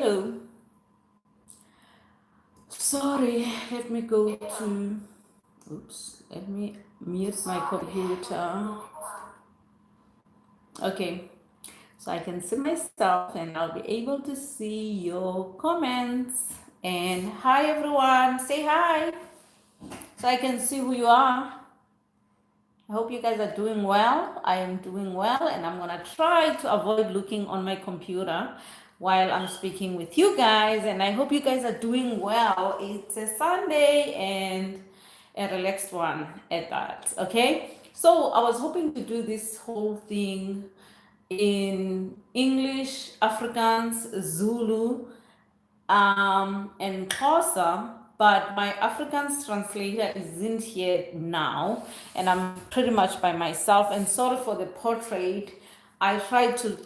hello. Sorry, let me go to, oops, let me mute my computer. Okay, so I can see myself and I'll be able to see your comments. And hi everyone, say hi so I can see who you are. I hope you guys are doing well. I am doing well, and I'm gonna try to avoid looking on my computer while I'm speaking with you guys. And I hope you guys are doing well. It's a Sunday and a relaxed one at that. Okay, so I was hoping to do this whole thing in English, Afrikaans, Zulu, and Xhosa, but my Afrikaans translator isn't here now, and I'm pretty much by myself. And sorry for the portrait. I tried to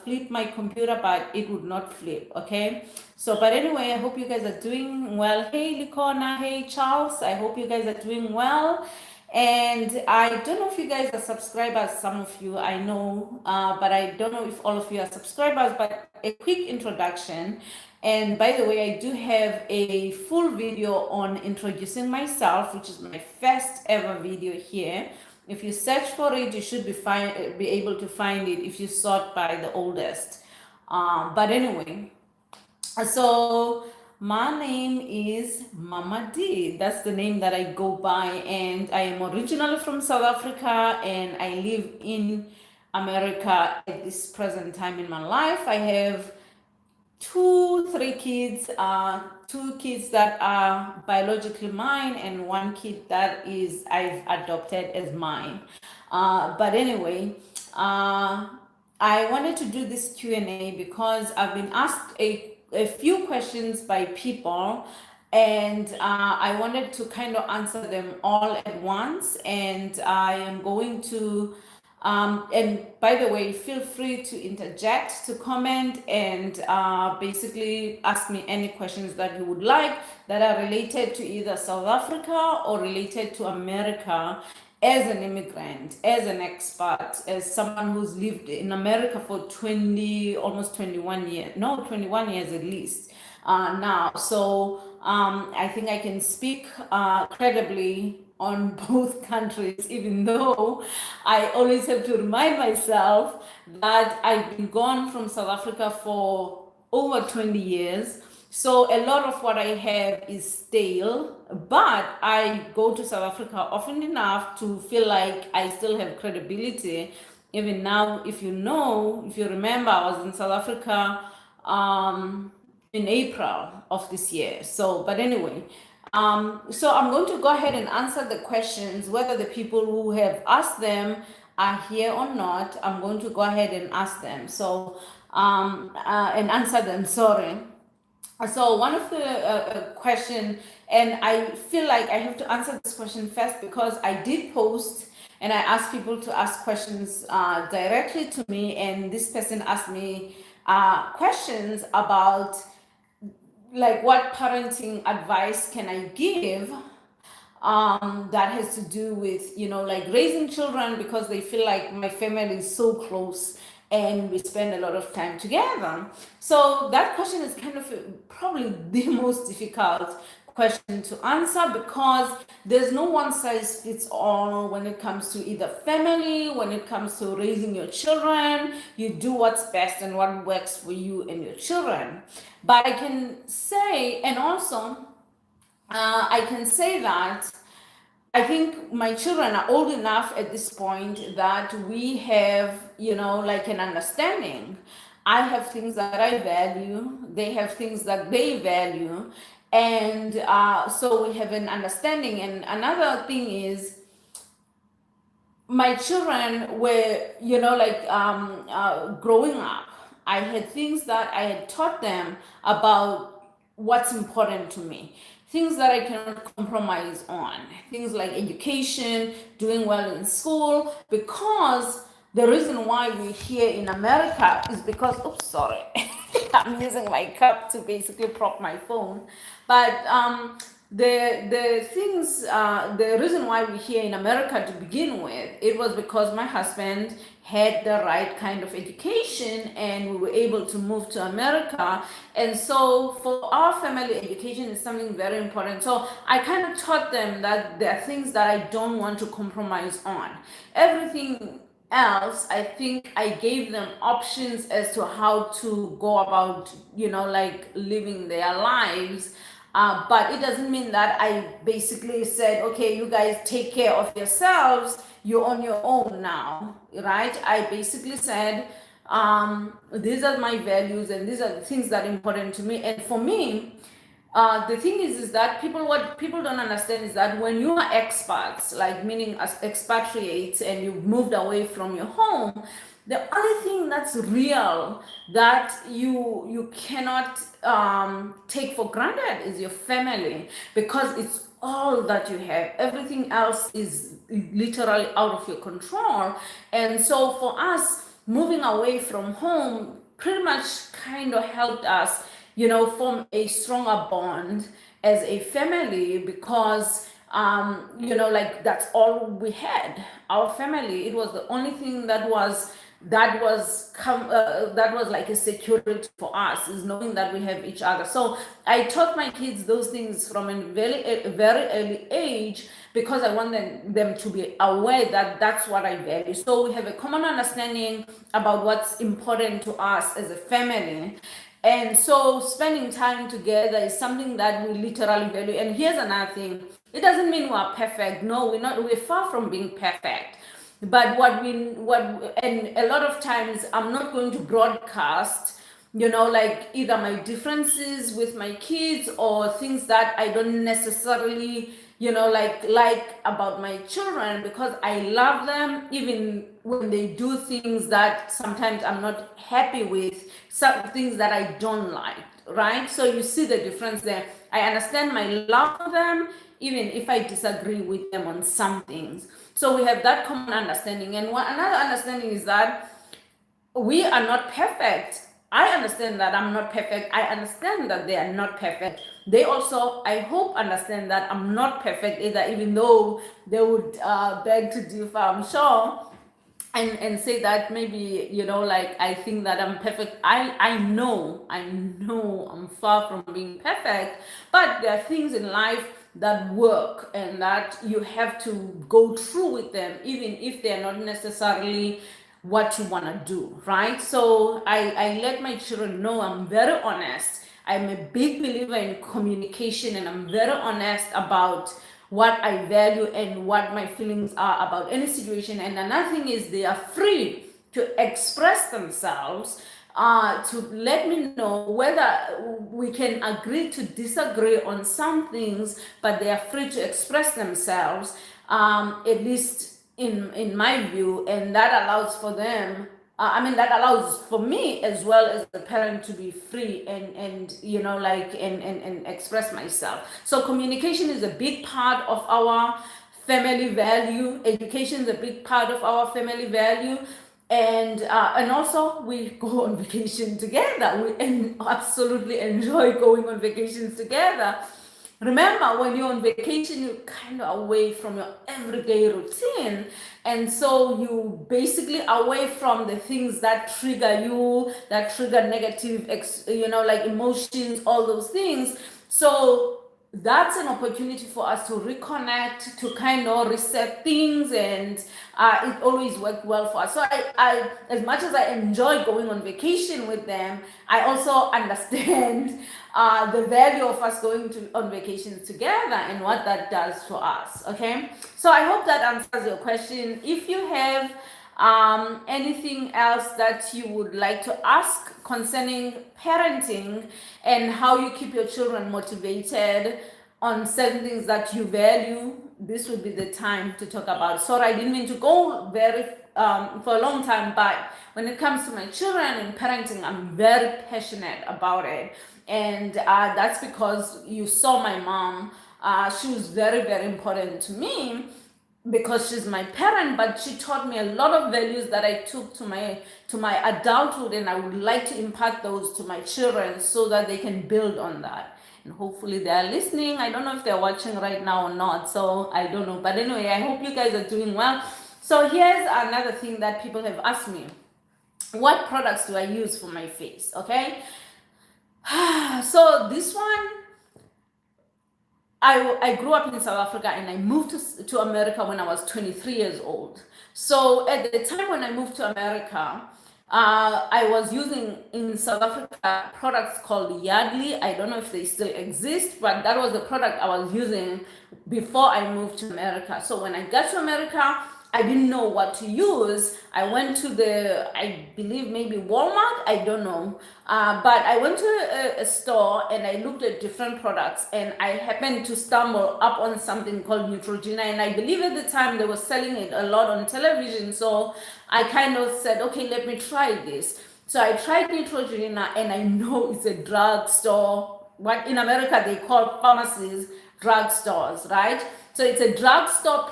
flip my computer, but it would not flip. Okay. So, but anyway, I hope you guys are doing well. Hey, Likona. Hey, Charles. I hope you guys are doing well. And I don't know if you guys are subscribers, some of you I know, but I don't know if all of you are subscribers. But a quick introduction. And by the way, I do have a full video on introducing myself, which is my first ever video here. If you search for it, you should be able to find it if you sort by the oldest. But anyway, so my name is MamaDee. That's the name that I go by, and I am originally from South Africa, and I live in America at this present time in my life. I have three kids, two kids that are biologically mine, and one kid that is I've adopted as mine. But anyway, I wanted to do this Q&A because I've been asked a few questions by people, and I wanted to kind of answer them all at once. And I am going to and by the way, feel free to interject, to comment, and basically ask me any questions that you would like that are related to either South Africa or related to America as an immigrant, as an expat, as someone who's lived in America for 20, almost 21 years, no, 21 years at least now. So I think I can speak credibly on both countries, even though I always have to remind myself that I've been gone from South Africa for over 20 years. So a lot of what I have is stale, but I go to South Africa often enough to feel like I still have credibility. Even now, if you remember, I was in South Africa in April of this year. So, but anyway, so I'm going to go ahead and answer the questions, whether the people who have asked them are here or not. I'm going to go ahead and ask them. So, and answer them, sorry. So one of the question, and I feel like I have to answer this question first because I did post and I asked people to ask questions directly to me, and this person asked me questions about like what parenting advice can I give that has to do with, like raising children, because they feel like my family is so close and we spend a lot of time together. So that question is kind of probably the most difficult question to answer, because there's no one size fits all when it comes to either family, when it comes to raising your children. You do what's best and what works for you and your children. But I can say, and also I can say that I think my children are old enough at this point that we have, like an understanding. I have things that I value, they have things that they value. And so we have an understanding. And another thing is, my children were, growing up, I had things that I had taught them about what's important to me, things that I cannot compromise on, things like education, doing well in school, because the reason why we're here in America is because, oops, sorry, I'm using my cup to basically prop my phone. But the reason why we're here in America to begin with, it was because my husband had the right kind of education and we were able to move to America. And so for our family, education is something very important. So I kind of taught them that there are things that I don't want to compromise on. Everything else, I think I gave them options as to how to go about, like living their lives. But it doesn't mean that I basically said, okay, you guys take care of yourselves, you're on your own now, right? I basically said, these are my values and these are the things that are important to me. And for me, the thing is that what people don't understand is that when you are expats, like meaning as expatriates, and you've moved away from your home, the only thing that's real that you cannot take for granted is your family, because it's all that you have. Everything else is literally out of your control. And so for us, moving away from home pretty much kind of helped us, form a stronger bond as a family, because like that's all we had. Our family, it was the only thing that was like a security for us, is knowing that we have each other. So I taught my kids those things from a very early age, because I want them to be aware that that's what I value. So we have a common understanding about what's important to us as a family. And so spending time together is something that we literally value. And here's another thing. It doesn't mean we're perfect. No, we're not. We're far from being perfect. But and a lot of times I'm not going to broadcast, like either my differences with my kids or things that I don't necessarily, like about my children, because I love them even when they do things that sometimes I'm not happy with, some things that I don't like, right? So you see the difference there. I understand my love for them even if I disagree with them on some things. So we have that common understanding. And another understanding is that we are not perfect. I understand that I'm not perfect. I understand that they are not perfect. They also, I hope, understand that I'm not perfect either, even though they would beg to differ, I'm sure, and say that maybe, like I think that I'm perfect. I know I'm far from being perfect, but there are things in life that work and that you have to go through with them, even if they're not necessarily what you want to do, right? So I let my children know I'm very honest. I'm a big believer in communication, and I'm very honest about what I value and what my feelings are about any situation. And another thing is they are free to express themselves, to let me know whether we can agree to disagree on some things, but they are free to express themselves, at least in my view, and that allows for them, that allows for me as well as the parent to be free and express myself. So communication is a big part of our family value. Education is a big part of our family value. And also we go on vacation together. We absolutely enjoy going on vacations together. Remember, when you're on vacation, you're kind of away from your everyday routine. And so you basically away from the things that trigger you, that trigger negative, emotions, all those things. So that's an opportunity for us to reconnect, to kind of reset things, and it always worked well for us. So I, as much as I enjoy going on vacation with them, I also understand the value of us going on vacations together and what that does for us. Okay, so I hope that answers your question. If you have anything else that you would like to ask concerning parenting and how you keep your children motivated on certain things that you value, this would be the time to talk about. Sorry, I didn't mean to go very for a long time, but when it comes to my children and parenting, I'm very passionate about it. And that's because you saw my mom. She was very, very important to me because she's my parent, but she taught me a lot of values that I took to my adulthood, and I would like to impart those to my children so that they can build on that. And hopefully they are listening. I don't know if they're watching right now or not, so I don't know. But anyway, I hope you guys are doing well. So here's another thing that people have asked me. What products do I use for my face? Okay. So this one, I grew up in South Africa and I moved to America when I was 23 years old. So at the time when I moved to America, I was using in South Africa products called Yardley. I don't know if they still exist, but that was the product I was using before I moved to America. So when I got to America, I didn't know what to use. I went to I believe maybe Walmart, I don't know. But I went to a store and I looked at different products and I happened to stumble up on something called Neutrogena. And I believe at the time they were selling it a lot on television. So I kind of said, okay, let me try this. So I tried Neutrogena and I know it's a drugstore. What in America they call pharmacies, drugstores, right? So it's a drugstore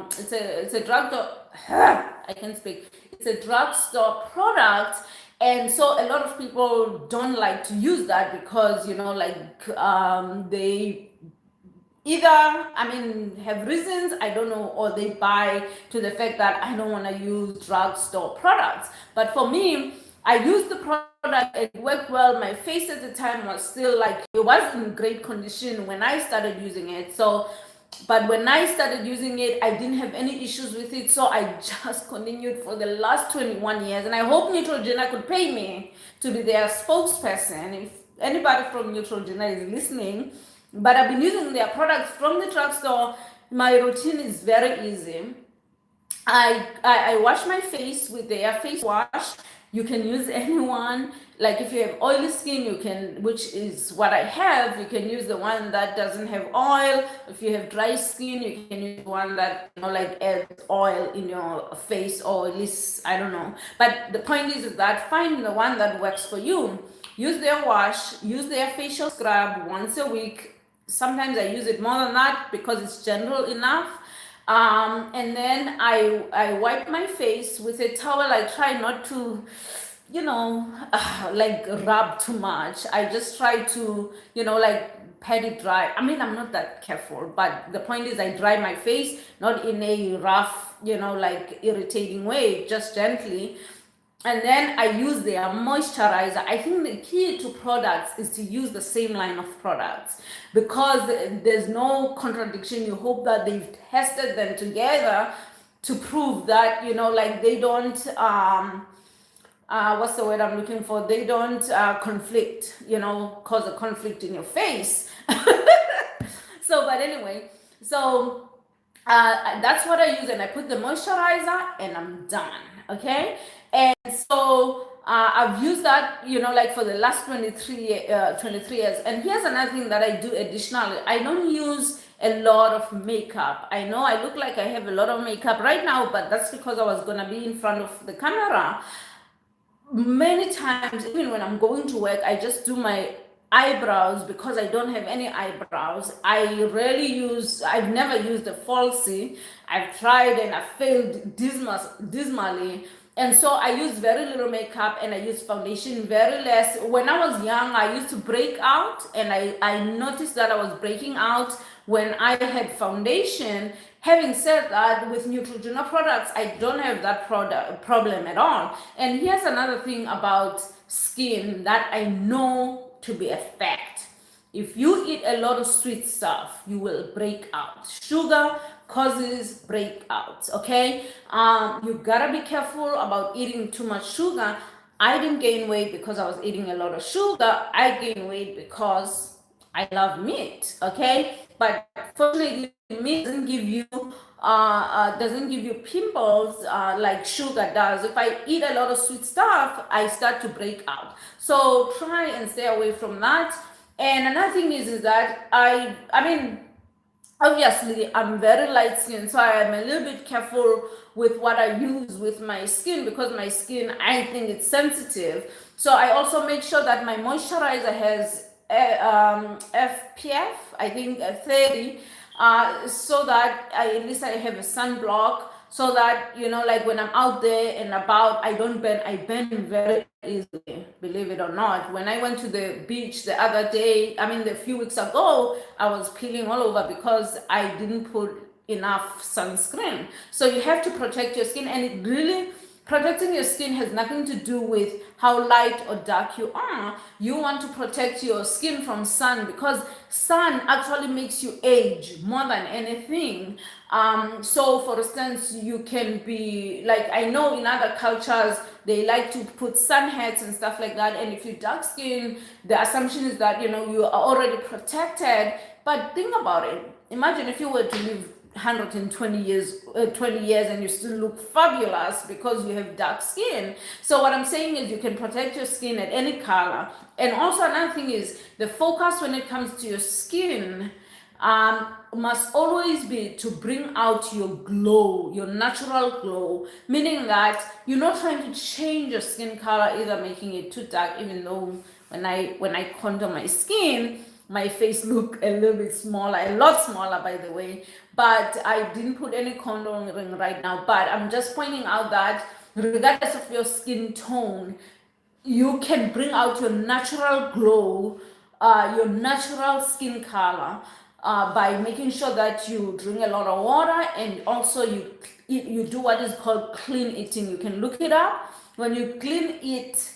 it's a drugstore, I can speak. It's a drugstore product. And so a lot of people don't like to use that because, they either, have reasons, I don't know, or they buy to the fact that I don't want to use drugstore products. But for me, I used the product, it worked well. My face at the time was still it was in great condition when I started using it. So, but when I started using it, I didn't have any issues with it. So I just continued for the last 21 years. And I hope Neutrogena could pay me to be their spokesperson. If anybody from Neutrogena is listening, but I've been using their products from the drugstore. My routine is very easy. I wash my face with their face wash. You can use anyone. Like if you have oily skin, you can, which is what I have, you can use the one that doesn't have oil. If you have dry skin, you can use one that adds oil in your face, or at least I don't know. But the point is that find the one that works for you. Use their wash, use their facial scrub once a week. Sometimes I use it more than that because it's general enough. And then I wipe my face with a towel. I try not to, rub too much. I just try to, pat it dry. I'm not that careful, but the point is I dry my face, not in a rough, irritating way, just gently. And then I use their moisturizer. I think the key to products is to use the same line of products because there's no contradiction. You hope that they've tested them together to prove that, they don't, what's the word I'm looking for? They don't conflict, cause a conflict in your face. But anyway, so that's what I use, and I put the moisturizer and I'm done. Okay. And so I've used that, for the last 23 years. And here's another thing that I do additionally. I don't use a lot of makeup. I know I look like I have a lot of makeup right now, but that's because I was going to be in front of the camera. Many times, even when I'm going to work, I just do my eyebrows because I don't have any eyebrows. I've never used a falsie. I've tried and I failed dismally. And so I use very little makeup and I use foundation very less. When I was young, I used to break out, and I noticed that I was breaking out when I had foundation. Having said that, with Neutrogena products, I don't have that problem at all. And here's another thing about skin that I know to be a fact. If you eat a lot of sweet stuff, you will break out. Sugar causes breakouts, okay? You gotta be careful about eating too much sugar. I didn't gain weight because I was eating a lot of sugar. I gained weight because I love meat, okay? But fortunately, meat doesn't give you pimples like sugar does. If I eat a lot of sweet stuff, I start to break out. So try and stay away from that. And another thing is that obviously I'm very light skinned, so I am a little bit careful with what I use with my skin because my skin, I think it's sensitive. So I also make sure that my moisturizer has FPF, I think 30, so that at least I have a sunblock, so that when I'm out there and about, I don't burn. I burn very easily, believe it or not. When I went to the beach the other day, a few weeks ago, I was peeling all over because I didn't put enough sunscreen. So you have to protect your skin, and it really, protecting your skin has nothing to do with how light or dark you are. You want to protect your skin from sun, because sun actually makes you age more than anything. So for instance, you can be like, I know in other cultures they like to put sun hats and stuff like that, and if you're dark skin, the assumption is that you are already protected. But think about it. Imagine if you were to live 120 years 20 years and you still look fabulous because you have dark skin. So what I'm saying is, you can protect your skin at any color. And also another thing is, the focus when it comes to your skin must always be to bring out your glow, your natural glow, meaning that you're not trying to change your skin color, either making it too dark, even though when I contour my skin, my face look a little bit smaller, a lot smaller by the way, but I didn't put any contouring right now. But I'm just pointing out that regardless of your skin tone, you can bring out your natural glow, your natural skin color, by making sure that you drink a lot of water, and also you do what is called clean eating. You can look it up. When you clean eat,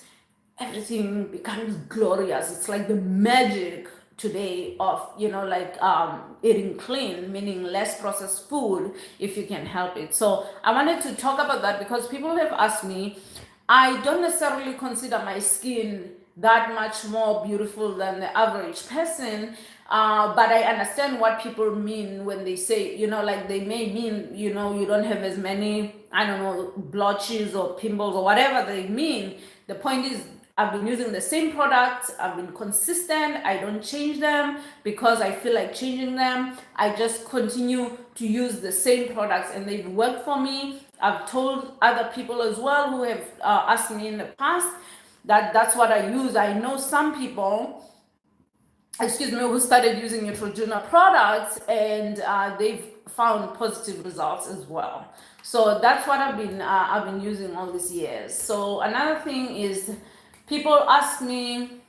everything becomes glorious. It's like the magic today of eating clean, meaning less processed food if you can help it. So I wanted to talk about that because people have asked me. I don't necessarily consider my skin that much more beautiful than the average person, but I understand what people mean when they say, like they may mean, you don't have as many, I don't know, blotches or pimples or whatever they mean. The point is, I've been using the same products. I've been consistent. I don't change them because I feel like changing them. I just continue to use the same products, and they've worked for me. I've told other people as well who have asked me in the past that that's what I use. I know some people, who started using Neutrogena products, and they've found positive results as well. So that's what I've been using all these years. So another thing is, people ask me,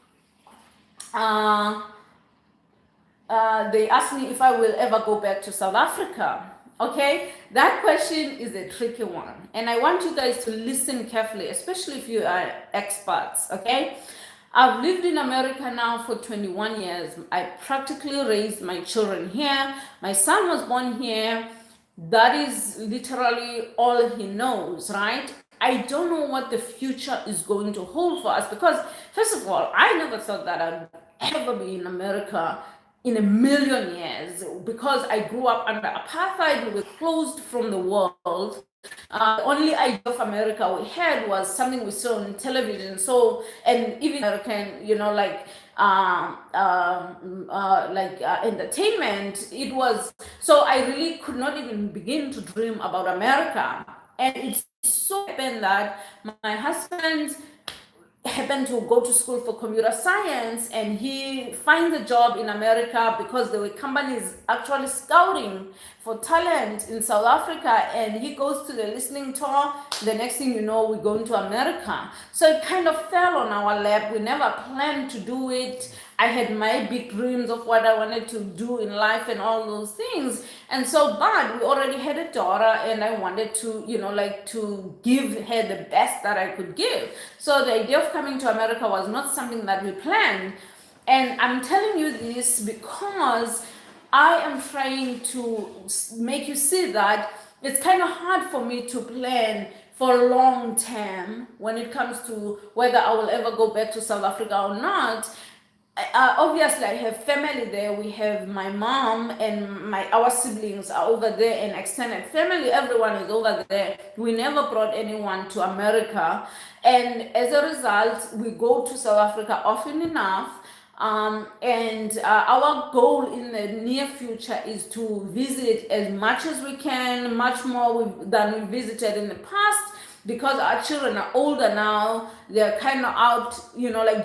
they ask me if I will ever go back to South Africa. Okay, that question is a tricky one, and I want you guys to listen carefully, especially if you are expats. Okay, I've lived in America now for 21 years. I practically raised my children here. My son was born here. That is literally all he knows, right? I don't know what the future is going to hold for us, because first of all, I never thought that I'd ever be in America in a million years, because I grew up under apartheid. We were closed from the world. The only idea of America we had was something we saw on television. So, and even American, entertainment, it was, so I really could not even begin to dream about America. And it's so happened that my husband happened to go to school for computer science, and he finds a job in America because there were companies actually scouting for talent in South Africa, and he goes to the listening tour. The next thing you know, we're going to America. So it kind of fell on our lap. We never planned to do it. I had my big dreams of what I wanted to do in life and all those things. And so, but we already had a daughter, and I wanted to, to give her the best that I could give. So the idea of coming to America was not something that we planned. And I'm telling you this because I am trying to make you see that it's kind of hard for me to plan for long term when it comes to whether I will ever go back to South Africa or not. Obviously, I have family there. We have my mom and our siblings are over there, and extended family. Everyone is over there. We never brought anyone to America, and as a result, we go to South Africa often enough. And our goal in the near future is to visit as much as we can, much more than we visited in the past, because our children are older now. They're kind of out,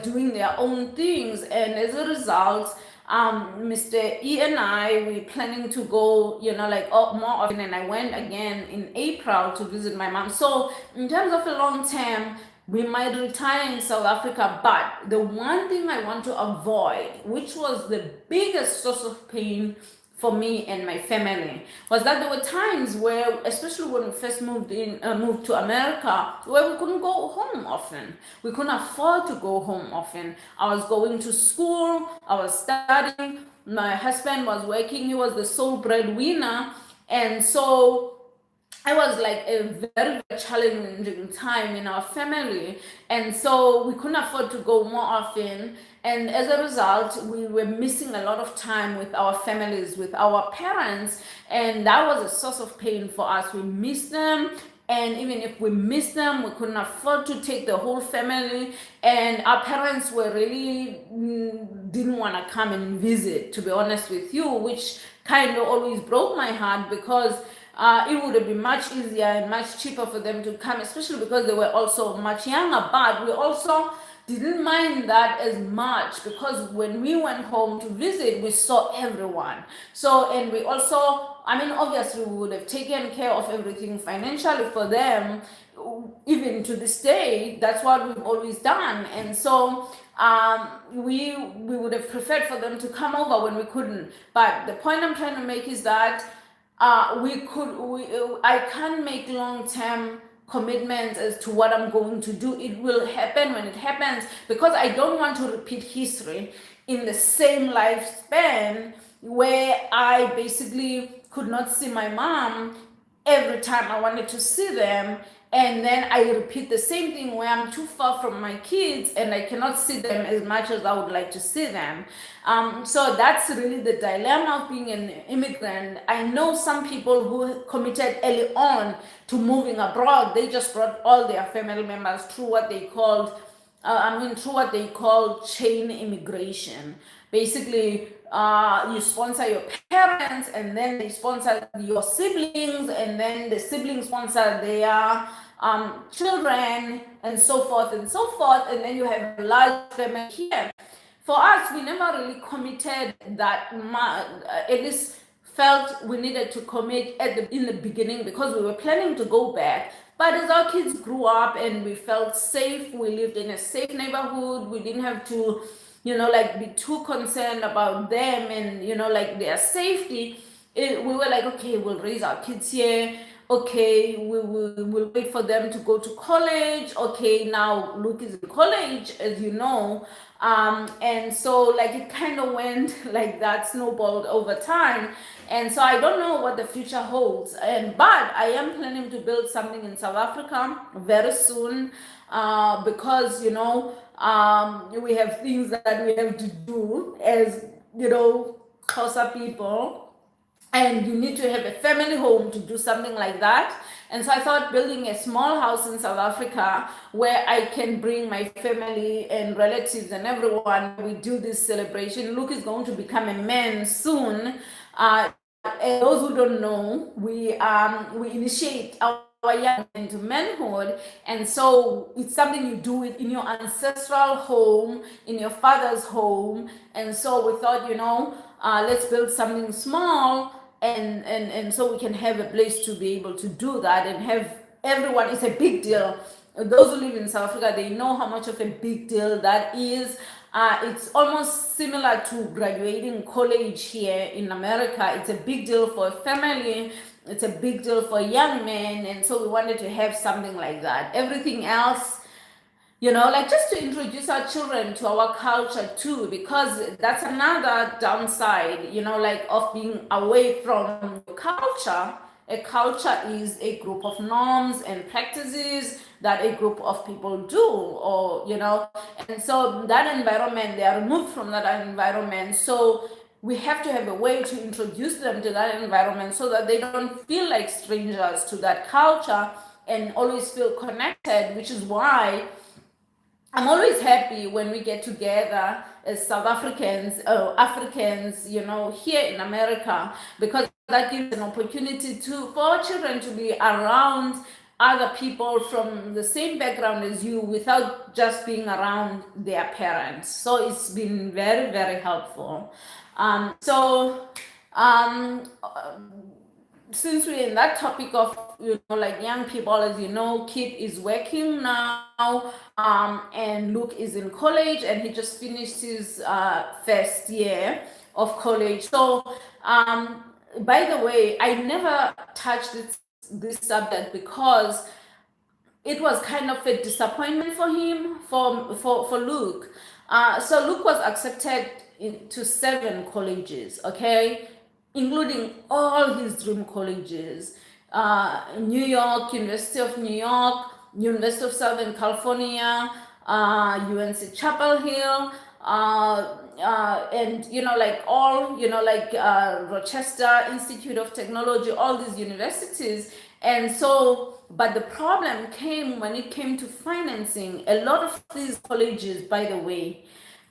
doing their own things. And as a result, Mr. E and I, we're planning to go, more often. And I went again in April to visit my mom. So in terms of the long term, we might retire in South Africa, but the one thing I want to avoid, which was the biggest source of pain for me and my family was that there were times where, especially when we first moved to America, where we couldn't go home often. We couldn't afford to go home often. I was going to school, I was studying, my husband was working, he was the sole breadwinner, and so it was like a very, very challenging time in our family. And so we couldn't afford to go more often. And as a result, we were missing a lot of time with our families, with our parents. And that was a source of pain for us. We missed them. And even if we missed them, we couldn't afford to take the whole family. And our parents were really didn't want to come and visit, to be honest with you, which kind of always broke my heart because it would have been much easier and much cheaper for them to come, especially because they were also much younger. But we also didn't mind that as much because when we went home to visit, we saw everyone. So, and we also, I mean, obviously, we would have taken care of everything financially for them. Even to this day, that's what we've always done. And so we would have preferred for them to come over when we couldn't. But the point I'm trying to make is that I can't make long-term commitments as to what I'm going to do. It will happen when it happens because I don't want to repeat history in the same lifespan where I basically could not see my mom every time I wanted to see them, and then I repeat the same thing where I'm too far from my kids and I cannot see them as much as I would like to see them. So that's really the dilemma of being an immigrant. I know some people who committed early on to moving abroad. They just brought all their family members through what they called through what they call chain immigration. Basically, you sponsor your parents, and then they sponsor your siblings, and then the siblings sponsor their children, and so forth and so forth, and then you have a large family here. For us, we never really committed that much, at least felt we needed to commit in the beginning because we were planning to go back. But as our kids grew up and we felt safe, we lived in a safe neighborhood, we didn't have to, like be too concerned about them and, like their safety. We were like, okay, we'll raise our kids here. Okay, we'll wait for them to go to college. Okay, now Luke is in college, as you know. And so like it kind of went like that, snowballed over time. And so I don't know what the future holds. But I am planning to build something in South Africa very soon, because we have things that we have to do as Xhosa people, and you need to have a family home to do something like that. And so I thought building a small house in South Africa where I can bring my family and relatives and everyone. We do this celebration. Luke is going to become a man soon. And those who don't know, we initiate our young men into manhood, and so it's something you do it in your ancestral home, in your father's home. And so we thought, let's build something small, and so we can have a place to be able to do that and have everyone. It's a big deal. Those who live in South Africa, they know how much of a big deal that is. It's almost similar to graduating college here in America. It's a big deal for a family. It's a big deal for young men. And so we wanted to have something like that. Everything else, like just to introduce our children to our culture too, because that's another downside, like of being away from your culture. A culture is a group of norms and practices that a group of people do, or, and so that environment, they are removed from that environment. So we have to have a way to introduce them to that environment so that they don't feel like strangers to that culture and always feel connected, which is why I'm always happy when we get together as South Africans, Africans, here in America, because that gives an opportunity for our children to be around other people from the same background as you without just being around their parents. So it's been very, very helpful. Since we're in that topic of like young people, as you know, Kit is working now, and Luke is in college, and he just finished his first year of college. So, by the way, I never touched this subject because it was kind of a disappointment for him, for Luke. So Luke was accepted to 7 colleges, okay, including all his dream colleges: New York, University of New York, University of Southern California, UNC Chapel Hill, and like all, Rochester Institute of Technology, all these universities. And so, but the problem came when it came to financing. A lot of these colleges, by the way,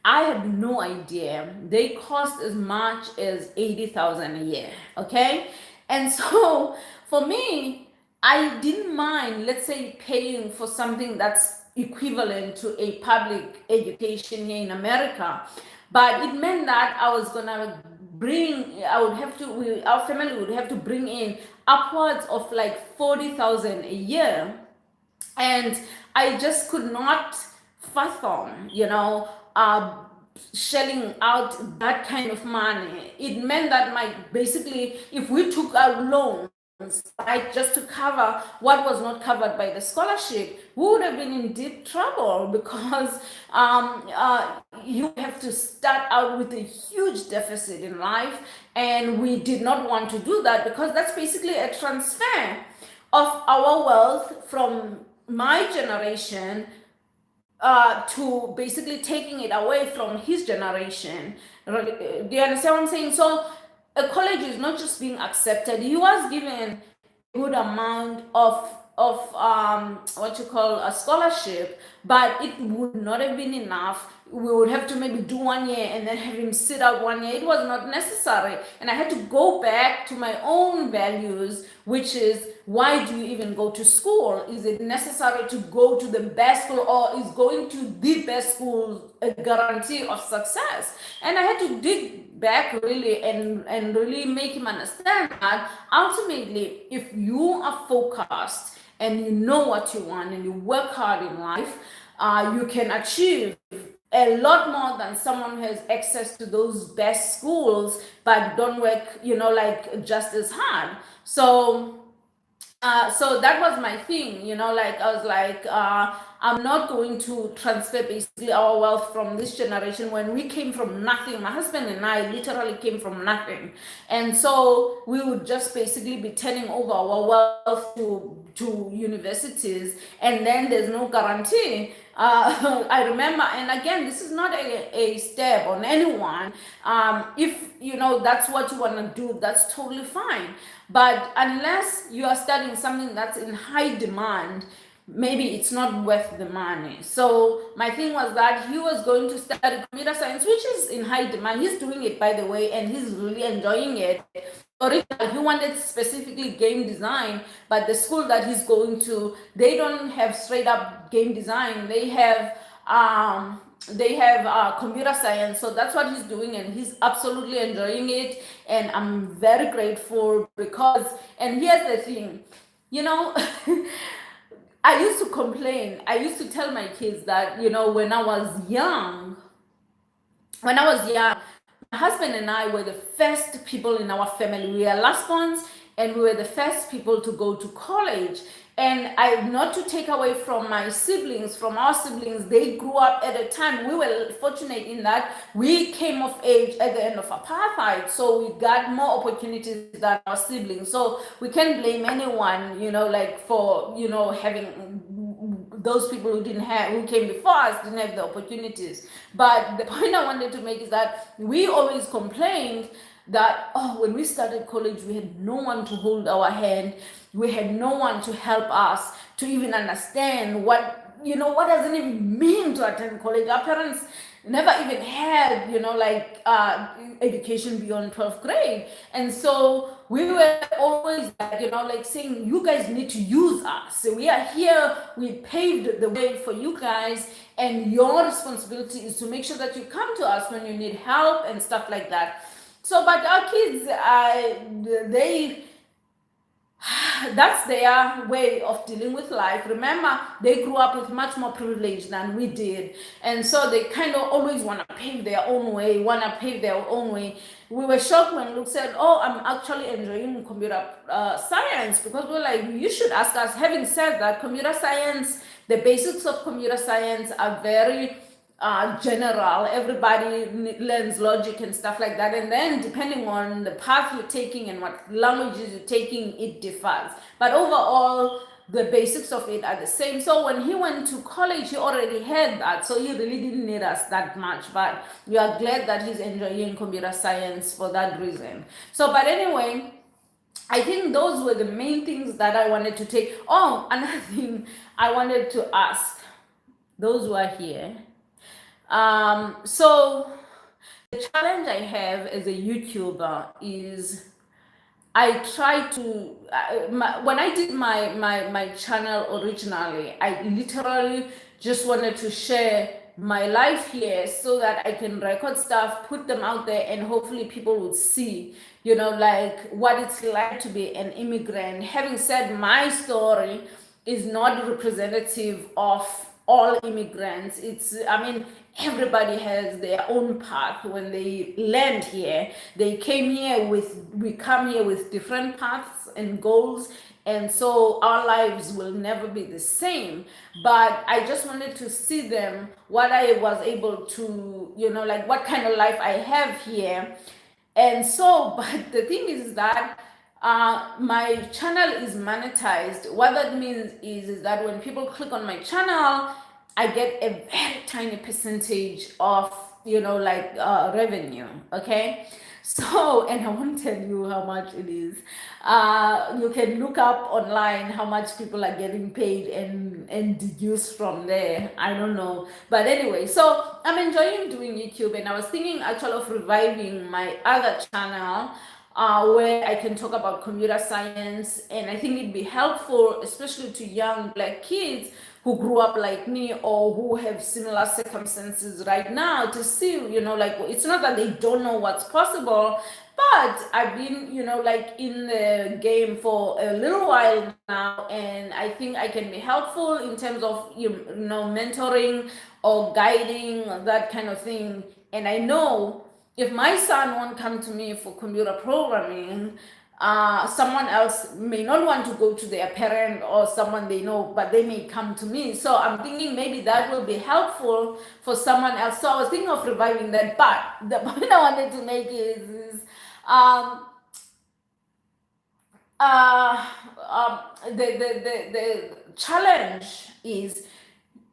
I had no idea they cost as much as 80,000 a year. Okay, and so for me, I didn't mind, let's say, paying for something that's equivalent to a public education here in America, but it meant that I was gonna our family would have to bring in upwards of like 40,000 a year, and I just could not fathom, shelling out that kind of money. It meant that basically, if we took out loans, right, just to cover what was not covered by the scholarship, we would have been in deep trouble, because you have to start out with a huge deficit in life, and we did not want to do that, because that's basically a transfer of our wealth from my generation to basically taking it away from his generation. Do you understand what I'm saying? So a college is not just being accepted. He was given a good amount of what you call a scholarship, but it would not have been enough. We would have to maybe do 1 year and then have him sit out 1 year. It was not necessary, and I had to go back to my own values, which is, why do you even go to school? Is it necessary to go to the best school, or is going to the best school a guarantee of success? And I had to dig back really and really make him understand that ultimately, if you are focused and you know what you want and you work hard in life, you can achieve a lot more than someone who has access to those best schools but don't work, just as hard. So that was my thing, I was like, I'm not going to transfer basically our wealth from this generation when we came from nothing. My husband and I literally came from nothing. And so we would just basically be turning over our wealth to universities, and then there's no guarantee. I remember, and again, this is not a stab on anyone. If that's what you want to do, that's totally fine. But unless you are studying something that's in high demand, maybe it's not worth the money. So my thing was that he was going to study computer science, which is in high demand. He's doing it, by the way, and he's really enjoying it. Originally, he wanted specifically game design, but the school that he's going to, they don't have straight up game design. They have computer science. So that's what he's doing, and he's absolutely enjoying it, and I'm very grateful, because, and here's the thing, I used to complain. I used to tell my kids that, when I was young, my husband and I were the first people in our family. We are last ones, and we were the first people to go to college. And not to take away from our siblings, they grew up at a time. We were fortunate in that we came of age at the end of apartheid, so we got more opportunities than our siblings. So we can't blame anyone, for having those people who came before us didn't have the opportunities. But the point I wanted to make is that we always complained that, when we started college, we had no one to hold our hand. We had no one to help us to even understand what does it even mean to attend college. Our parents never even had, education beyond 12th grade. And so we were always, saying, you guys need to use us. So we are here, we paved the way for you guys, and your responsibility is to make sure that you come to us when you need help and stuff like that. So, but our kids, that's their way of dealing with life. Remember, they grew up with much more privilege than we did. And so they kind of always want to pave their own way, We were shocked when Luke said, "Oh, I'm actually enjoying computer science," because we're like, you should ask us. Having said that, computer science, the basics of computer science are very general. Everybody learns logic and stuff like that, and then depending on the path you're taking and what languages you're taking, it differs. But overall, the basics of it are the same. So when he went to college, he already had that, so he really didn't need us that much. But we are glad that he's enjoying computer science for that reason. So, but anyway, I think those were the main things that I wanted to take. Oh, another thing I wanted to ask those who are here. So the challenge I have as a YouTuber is I try to when I did my channel originally, I literally just wanted to share my life here so that I can record stuff, put them out there, and hopefully people would see, like what it's like to be an immigrant. Having said, my story is not representative of all immigrants. Everybody has their own path when they land here. We come here with different paths and goals, and so our lives will never be the same. But I just wanted to see them, what I was able to, like what kind of life I have here. And so, but the thing is that my channel is monetized. What that means is that when people click on my channel, I get a very tiny percentage of, revenue. Okay. So, and I won't tell you how much it is. You can look up online how much people are getting paid and deduce from there. I don't know. But anyway, so I'm enjoying doing YouTube, and I was thinking actually of reviving my other channel where I can talk about computer science. And I think it'd be helpful, especially to young Black kids who grew up like me or who have similar circumstances right now, to see, like, it's not that they don't know what's possible, but I've been, like in the game for a little while now, and I think I can be helpful in terms of, mentoring or guiding, that kind of thing. And I know if my son won't come to me for computer programming, someone else may not want to go to their parent or someone they know, but they may come to me. So I'm thinking maybe that will be helpful for someone else. So I was thinking of reviving that. But the point I wanted to make is the challenge is,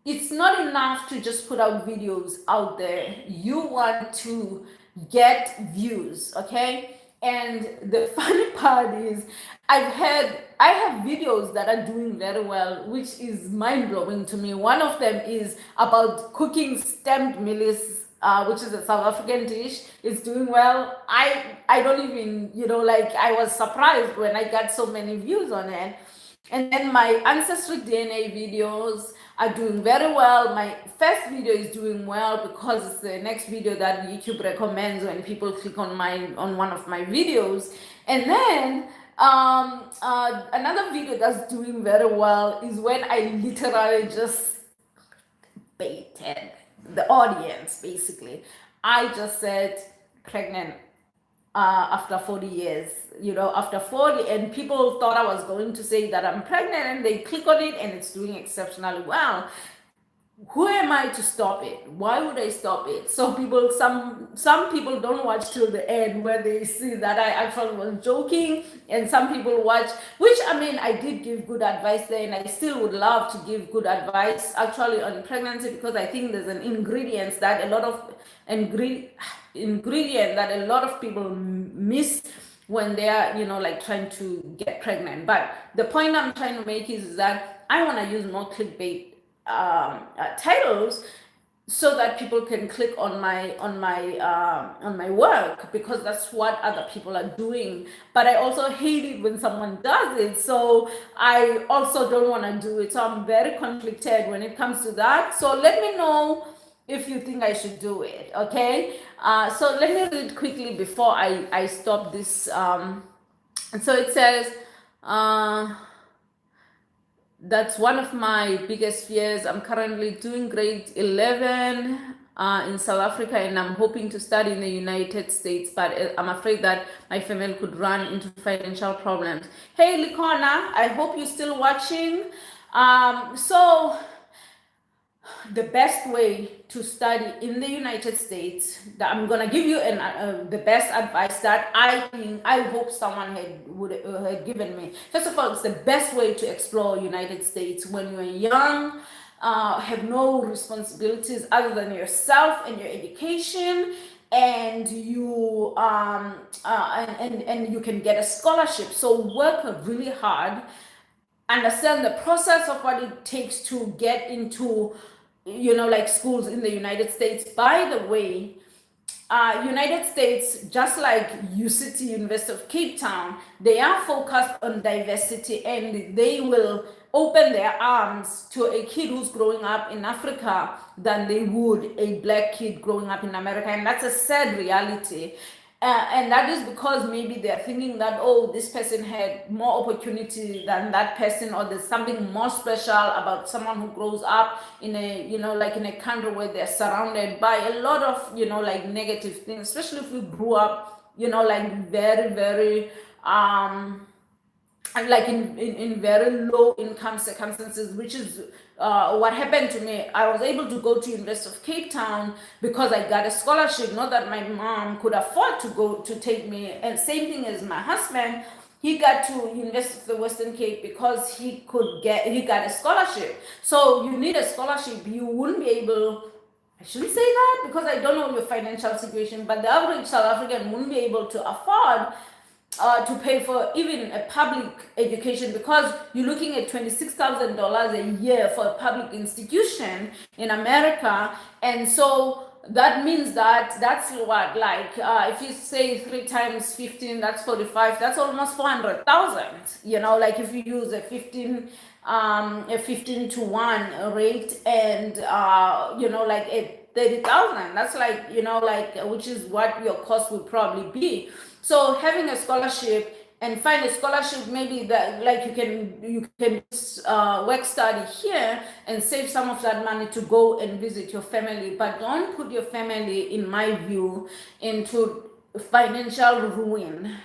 it's not enough to just put out videos out there. You want to get views, okay? And the funny part is, I have videos that are doing very well, which is mind-blowing to me. One of them is about cooking steamed mealies, which is a South African dish. It's doing well. I don't even, I was surprised when I got so many views on it. And then my ancestry DNA videos are doing very well. My first video is doing well because it's the next video that YouTube recommends when people click on one of my videos. And then another video that's doing very well is when I literally just baited the audience. Basically, I just said pregnant after 40 years, after 40, and people thought I was going to say that I'm pregnant, and they click on it and it's doing exceptionally well. Who am I to stop it? Why would I stop it? So some people don't watch till the end, where they see that I actually was joking, and some people watch, which, I did give good advice there, and I still would love to give good advice actually on pregnancy, because I think there's an ingredient that a lot of people miss when they are, like trying to get pregnant. But the point I'm trying to make is that I want to use more clickbait titles, so that people can click on my work, because that's what other people are doing. But I also hate it when someone does it, so I also don't want to do it. So I'm very conflicted when it comes to that. So let me know if you think I should do it, okay? So let me read quickly before I stop this. And so it says, Uh, that's one of my biggest fears. I'm currently doing grade 11 in South Africa, and I'm hoping to study in the United States, but I'm afraid that my family could run into financial problems. Hey, Likona, I hope you're still watching. So the best way to study in the United States, that I'm gonna give you the best advice that I hope someone had given me. First of all, it's the best way to explore United States when you're young, have no responsibilities other than yourself and your education, and you can get a scholarship. So work really hard, understand the process of what it takes to get into like schools in the United States. By the way, United States, just like UCT, University of Cape Town, they are focused on diversity, and they will open their arms to a kid who's growing up in Africa than they would a black kid growing up in America. And that's a sad reality. And that is because maybe they're thinking that, oh, this person had more opportunity than that person, or there's something more special about someone who grows up in a, like in a country where they're surrounded by a lot of, like negative things, especially if you grew up, like very, very, like in very low income circumstances, which is what happened to me. I was able to go to University of Cape Town because I got a scholarship, not that my mom could afford to go to take me. And same thing as my husband, he got to University of the Western Cape because he got a scholarship. So you need a scholarship. You wouldn't be able, I shouldn't say that because I don't know your financial situation, but the average South African wouldn't be able to afford to pay for even a public education, because you're looking at $26,000 a year for a public institution in America. And so that means that's what, like, if you say 3 times 15, that's 45, that's almost 400,000, like if you use a 15 to 1 rate, and like a 30,000, that's like, which is what your cost would probably be. So having a scholarship, and find a scholarship maybe that, like, you can work study here and save some of that money to go and visit your family. But don't put your family, in my view, into financial ruin.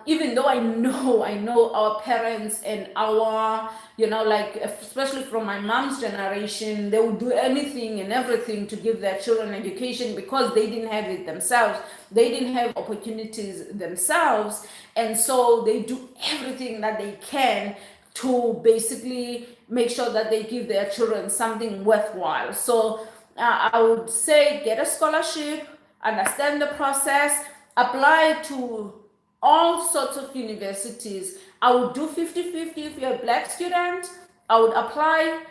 Even though I know our parents and our, like, especially from my mom's generation, they would do anything and everything to give their children education because they didn't have it themselves. They didn't have opportunities themselves. And so they do everything that they can to basically make sure that they give their children something worthwhile. So I would say get a scholarship, understand the process, apply to all sorts of universities. I would do 50-50 if you're a black student. I would apply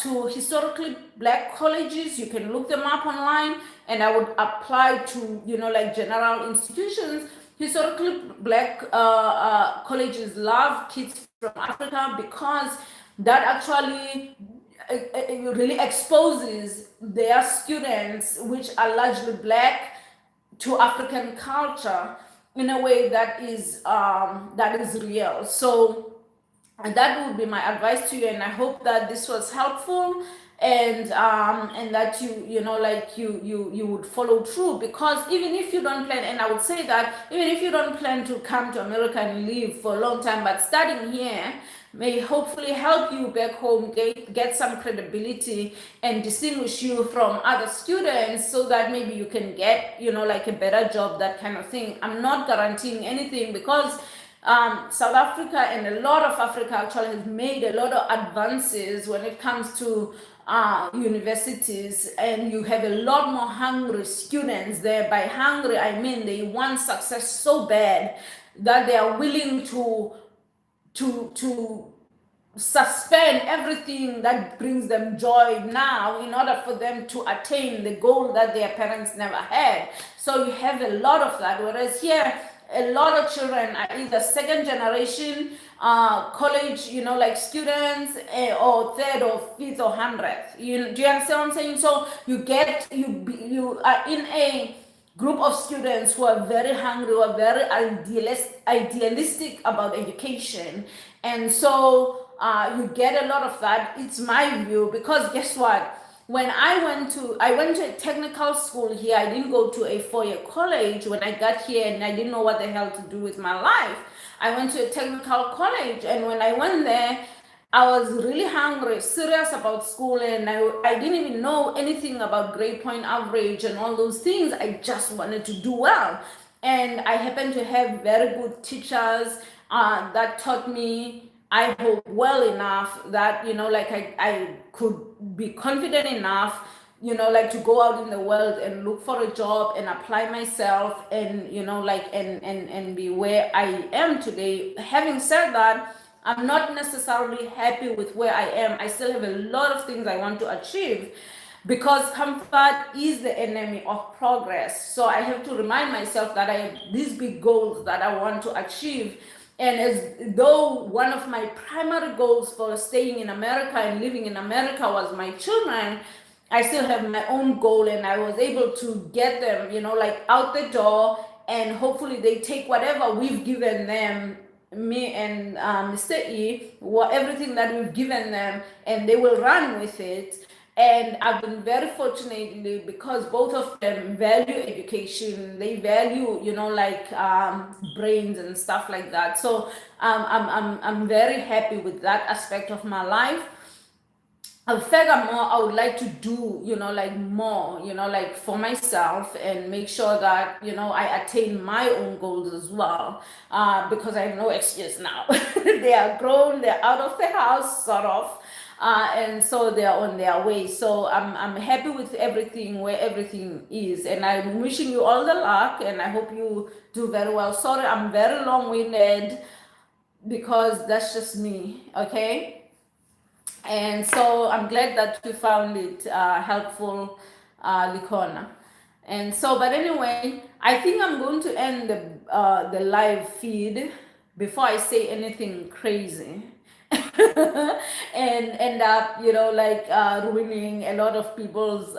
to historically black colleges. You can look them up online. And I would apply to, like, general institutions. Historically black colleges love kids from Africa because that actually it really exposes their students, which are largely black, to African culture in a way that is real. So that would be my advice to you, and I hope that this was helpful, and that you would follow through, because even if you don't plan, and I would say that even if you don't plan to come to America and live for a long time, but studying here may hopefully help you back home get some credibility and distinguish you from other students, so that maybe you can get, like, a better job, that kind of thing. I'm not guaranteeing anything, because South Africa and a lot of Africa actually has made a lot of advances when it comes to universities, and you have a lot more hungry students there. By hungry, I mean they want success so bad that they are willing to suspend everything that brings them joy now in order for them to attain the goal that their parents never had. So you have a lot of that, whereas here a lot of children are either second generation college, like, students, or third or fifth or 100th. Do you understand what I'm saying? So you are in a group of students who are very hungry, who are very idealistic about education. And so you get a lot of that. It's my view, because guess what? When I went to a technical school here. I didn't go to a 4-year college when I got here, and I didn't know what the hell to do with my life. I went to a technical college, and when I went there, I was really hungry, serious about school, and I didn't even know anything about grade point average and all those things. I just wanted to do well. And I happened to have very good teachers that taught me, I hope, well enough that, like I could be confident enough, like to go out in the world and look for a job and apply myself, and, like, and be where I am today. Having said that, I'm not necessarily happy with where I am. I still have a lot of things I want to achieve, because comfort is the enemy of progress. So I have to remind myself that I have these big goals that I want to achieve. And as though one of my primary goals for staying in America and living in America was my children, I still have my own goal, and I was able to get them, like out the door, and hopefully they take whatever we've given them, me and Mr. E, everything that we've given them, and they will run with it. And I've been very fortunate, because both of them value education. They value, like brains and stuff like that. So I'm very happy with that aspect of my life. Furthermore, I would like to do, like more, like for myself, and make sure that, I attain my own goals as well, because I have no excuse now. They are grown, they're out of the house, sort of. And so they're on their way. So I'm happy with everything, where everything is. And I'm wishing you all the luck, and I hope you do very well. Sorry, I'm very long-winded, because that's just me, okay? And so I'm glad that you found it helpful, Likona. And so, but anyway, I think I'm going to end the live feed before I say anything crazy and end up, like ruining a lot of people's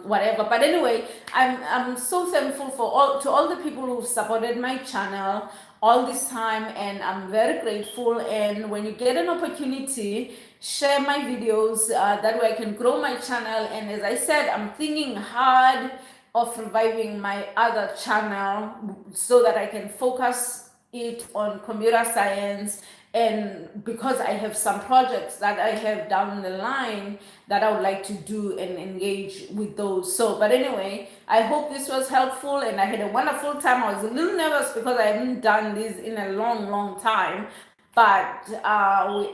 whatever. But anyway, I'm so thankful for all the people who supported my channel all this time, and I'm very grateful. And when you get an opportunity, share my videos, that way I can grow my channel. And as I said, I'm thinking hard of reviving my other channel, so that I can focus it on computer science. And because I have some projects that I have down the line that I would like to do and engage with those. So, but anyway, I hope this was helpful, and I had a wonderful time. I was a little nervous because I haven't done this in a long time. But we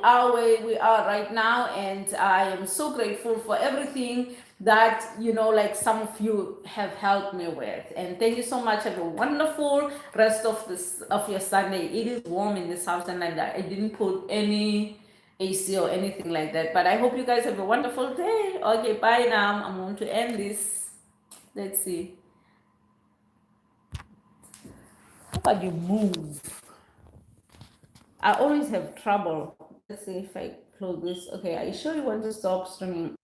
are where we are right now, and I am so grateful for everything that, like some of you have helped me with. And thank you so much. Have a wonderful rest of your Sunday. It is warm in this house, and I didn't put any AC or anything like that. But I hope you guys have a wonderful day. Okay, bye now. I'm going to end this. Let's see. How about you move? I always have trouble. Let's see if I close this. Okay, are you sure you want to stop streaming?